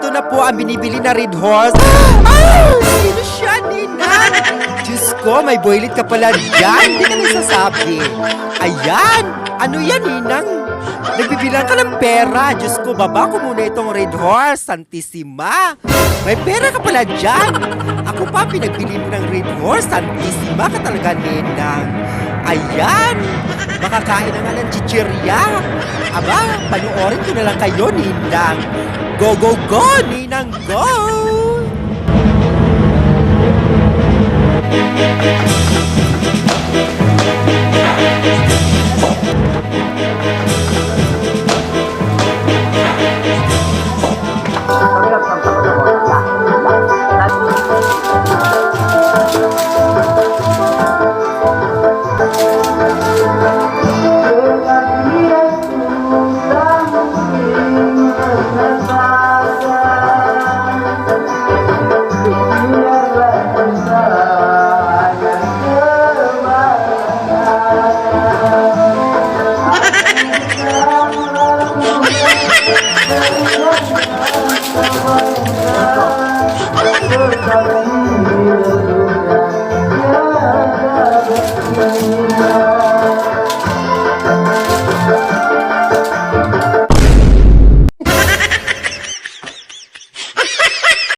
ito na po ang binibili na Red Horse. Sino siya, Ninang? Diyos ko, may boylet ka pala dyan. Hindi ka nagsasabi. Ayan. Ano yan, Ninang? Nagbibilang ka ng pera. Diyos ko, baba ko muna itong Red Horse. Santissima. May pera ka pala dyan. Ako pa, pinagbili mo ng Red Horse. Santissima ka talaga, Ninang. Ayan. Makakain na nga ng chichirya. Aba, panoorin ko na lang kayo, Ninang. Go, go, go, Ninang, go!